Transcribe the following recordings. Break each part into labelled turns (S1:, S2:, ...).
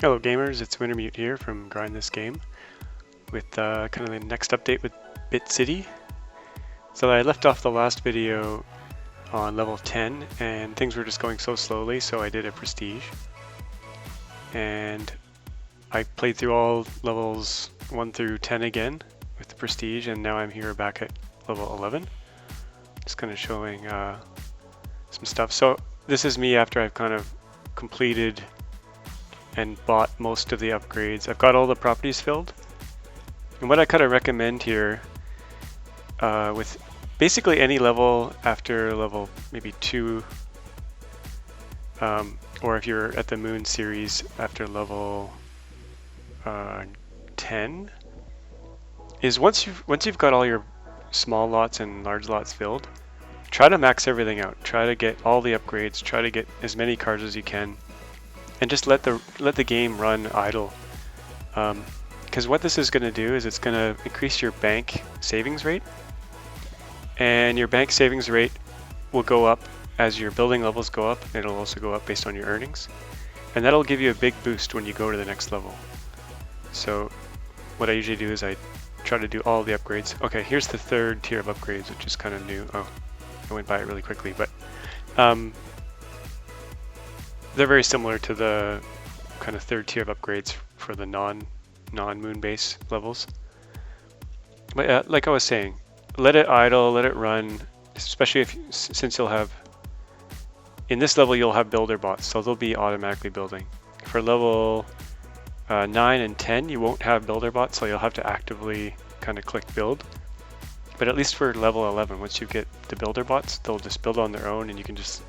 S1: Hello gamers, it's Wintermute here from Grind This Game with kind of the next update with Bit City. So I left off the last video on level 10 and things were just going so slowly, so I did a prestige. And I played through all levels 1 through 10 again with the prestige, and now I'm here back at level 11. Just kind of showing some stuff. So this is me after I've kind of completed and bought most of the upgrades. I've got all the properties filled. And what I kind of recommend here with basically any level after level maybe 2, or if you're at the Moon series after level 10, is once you've got all your small lots and large lots filled, try to max everything out. Try to get all the upgrades. Try to get as many cars as you can. And just let the game run idle, because what this is going to do is it's going to increase your bank savings rate, and your bank savings rate will go up as your building levels go up. It'll also go up based on your earnings, and that'll give you a big boost when you go to the next level. So what I usually do is I try to do all the upgrades. Okay, here's the third tier of upgrades, which is kind of new. Oh, I went by it really quickly, but they're very similar to the kind of third tier of upgrades for the non-moon base levels. But like I was saying, let it idle, let it run, especially since you'll have, in this level you'll have builder bots, so they'll be automatically building. For level 9 and 10 you won't have builder bots, so you'll have to actively kind of click build. But at least for level 11, once you get the builder bots, they'll just build on their own, and you can just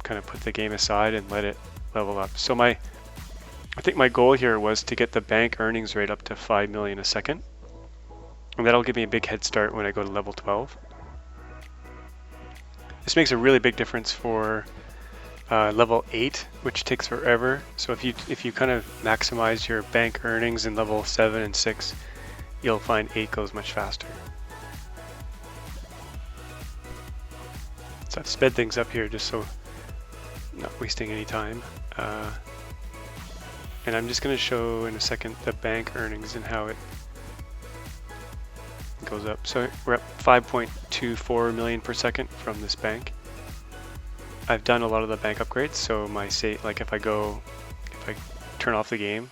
S1: kind of put the game aside and let it level up. So I think my goal here was to get the bank earnings rate up to 5 million a second, and that'll give me a big head start when I go to level 12. This makes a really big difference for level 8, which takes forever. So if you kind of maximize your bank earnings in level 7 and 6, you'll find 8 goes much faster. So I've sped things up here just so not wasting any time, and I'm just going to show in a second the bank earnings and how it goes up. So we're at 5.24 million per second from this bank. I've done a lot of the bank upgrades, so like if I turn off the game,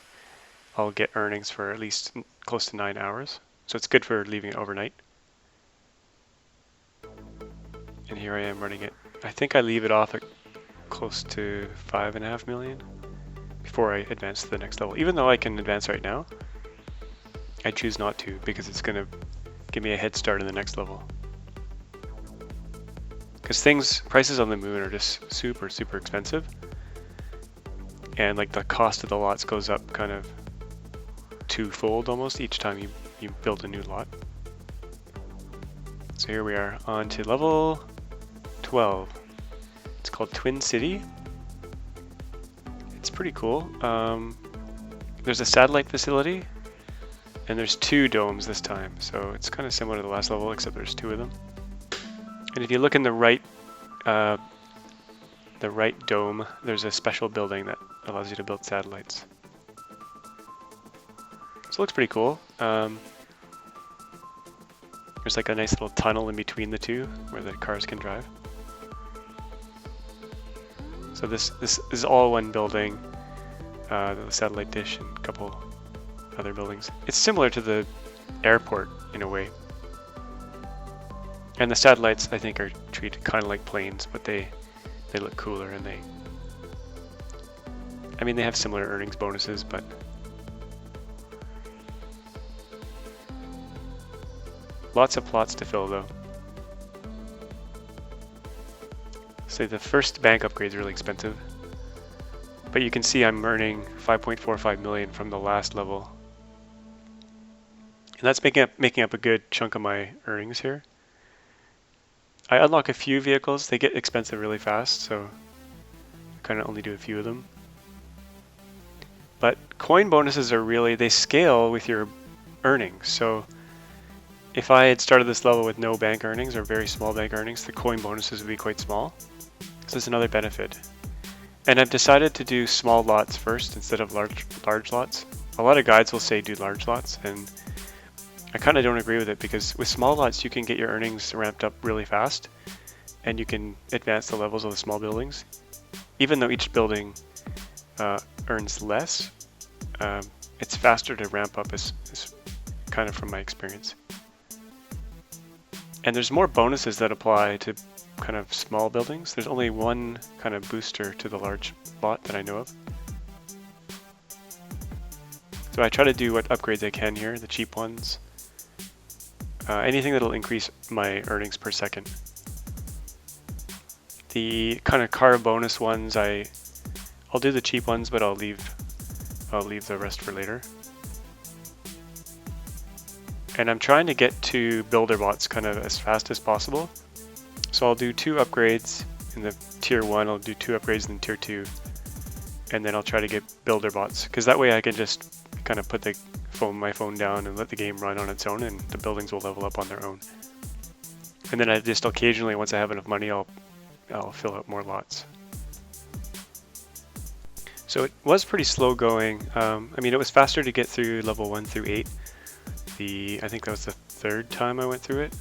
S1: I'll get earnings for at least close to 9 hours. So it's good for leaving it overnight. And here I am running it. I think I leave it off at close to 5.5 million before I advance to the next level. Even though I can advance right now, I choose not to because it's going to give me a head start in the next level. Because prices on the moon are just super expensive, and like the cost of the lots goes up kind of twofold almost each time you build a new lot. So here we are on to level 12. It's called Twin City. It's pretty cool. There's a satellite facility, and there's 2 domes this time, so it's kind of similar to the last level, except there's 2 of them. And if you look in the right dome, there's a special building that allows you to build satellites. So it looks pretty cool. There's like a nice little tunnel in between the 2 where the cars can drive. So this is all one building, the satellite dish and a couple other buildings. It's similar to the airport in a way. And the satellites, I think, are treated kind of like planes, but they look cooler, and they have similar earnings bonuses, but lots of plots to fill though. So the first bank upgrade is really expensive, but you can see I'm earning 5.45 million from the last level, and that's making up a good chunk of my earnings here. I unlock a few vehicles. They get expensive really fast, so I kind of only do a few of them. But coin bonuses they scale with your earnings. So if I had started this level with no bank earnings or very small bank earnings, the coin bonuses would be quite small. So that's another benefit. And I've decided to do small lots first instead of large lots. A lot of guides will say do large lots, and I kind of don't agree with it, because with small lots you can get your earnings ramped up really fast, and you can advance the levels of the small buildings. Even though each building earns less, it's faster to ramp up, is kind of from my experience. And there's more bonuses that apply to kind of small buildings. There's only one kind of booster to the large lot that I know of. So I try to do what upgrades I can here, the cheap ones. Anything that'll increase my earnings per second. The kind of car bonus ones, I'll do the cheap ones, but I'll leave the rest for later. And I'm trying to get to builder bots kind of as fast as possible. So I'll do 2 upgrades in the tier 1, I'll do 2 upgrades in tier 2, and then I'll try to get builder bots, because that way I can just kind of put my phone down and let the game run on its own, and the buildings will level up on their own. And then I just occasionally, once I have enough money, I'll fill out more lots. So it was pretty slow going. I mean, it was faster to get through level 1 through 8. I think that was the 3rd time I went through it.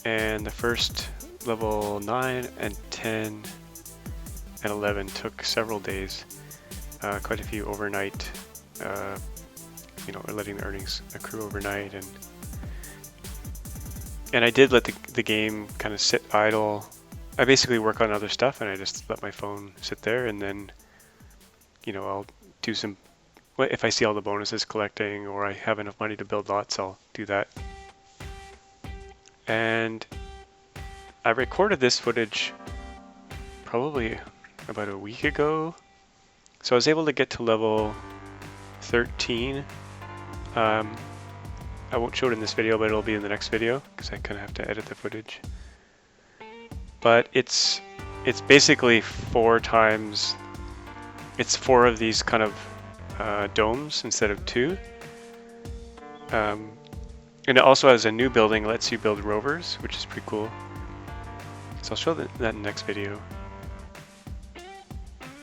S1: And the first level 9 and 10 and 11 took several days. Quite a few overnight, letting the earnings accrue overnight, and I did let the game kind of sit idle. I basically work on other stuff, and I just let my phone sit there, and then, I'll do some. If I see all the bonuses collecting, or I have enough money to build lots, I'll do that. And I recorded this footage probably about a week ago. So I was able to get to level 13. I won't show it in this video, but it'll be in the next video, because I kind of have to edit the footage. But it's basically 4 times. It's 4 of these kind of domes instead of 2. And it also has a new building, lets you build rovers, which is pretty cool. So I'll show that in the next video.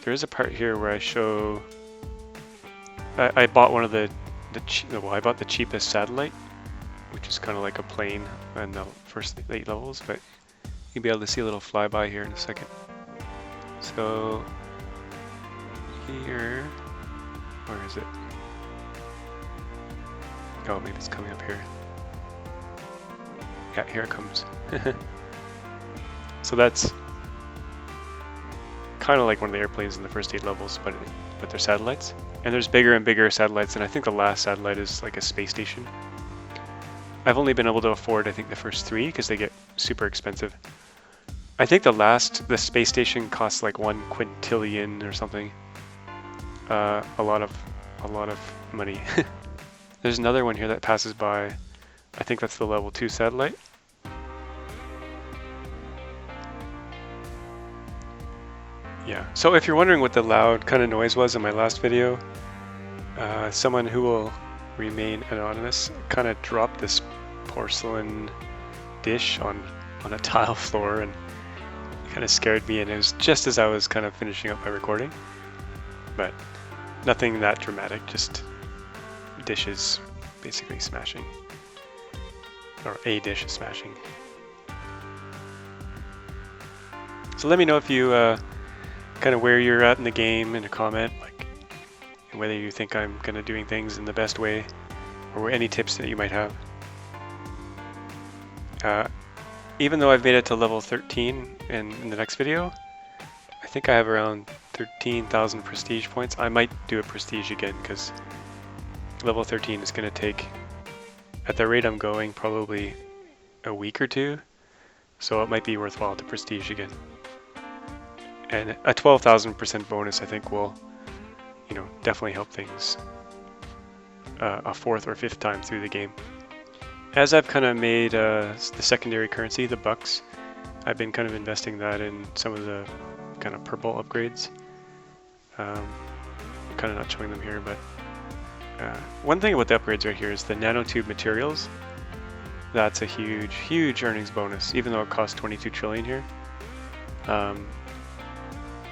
S1: There is a part here where I show. I bought one of I bought the cheapest satellite, which is kind of like a plane in the first 8 levels, but you'll be able to see a little flyby here in a second. So here, where is it? Oh, maybe it's coming up here. Yeah, here it comes. So that's kind of like one of the airplanes in the first 8 levels, but they're satellites. And there's bigger and bigger satellites, and I think the last satellite is like a space station. I've only been able to afford, I think, the first 3 because they get super expensive. I think the space station costs like 1 quintillion or something. A lot of money. There's another one here that passes by. I think that's the level 2 satellite. Yeah, so if you're wondering what the loud kind of noise was in my last video, someone who will remain anonymous kind of dropped this porcelain dish on a tile floor, and it kind of scared me, and it was just as I was kind of finishing up my recording. But nothing that dramatic, just dishes basically smashing. Or a dish smashing. So let me know if you kind of where you're at in the game in a comment, like whether you think I'm kind of doing things in the best way, or any tips that you might have. Even though I've made it to level 13 in the next video, I think I have around 13,000 prestige points. I might do a prestige again, because level 13 is going to take, at the rate I'm going, probably a week or 2, so it might be worthwhile to prestige again. And a 12,000% bonus, I think, will, definitely help things a 4th or 5th time through the game. As I've kind of made the secondary currency, the bucks, I've been kind of investing that in some of the kind of purple upgrades. I'm kind of not showing them here, but one thing about the upgrades right here is the nanotube materials. That's a huge, huge earnings bonus, even though it costs 22 trillion here.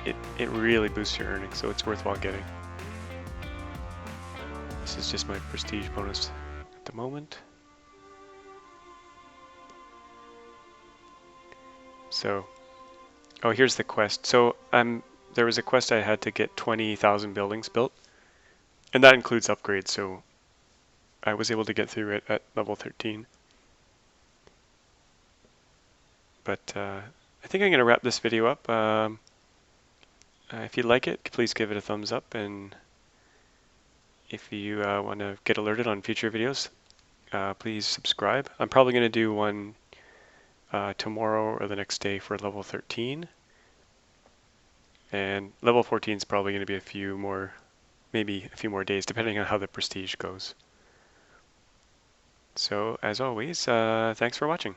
S1: it really boosts your earnings, so it's worthwhile getting. This is just my prestige bonus at the moment. So, oh, here's the quest. So there was a quest I had to get 20,000 buildings built, and that includes upgrades, so I was able to get through it at level 13. But I think I'm going to wrap this video up. If you like it, please give it a thumbs up, and if you want to get alerted on future videos, please subscribe. I'm probably going to do one tomorrow or the next day for level 13. And level 14 is probably going to be a few more, maybe a few more days, depending on how the prestige goes. So as always, thanks for watching.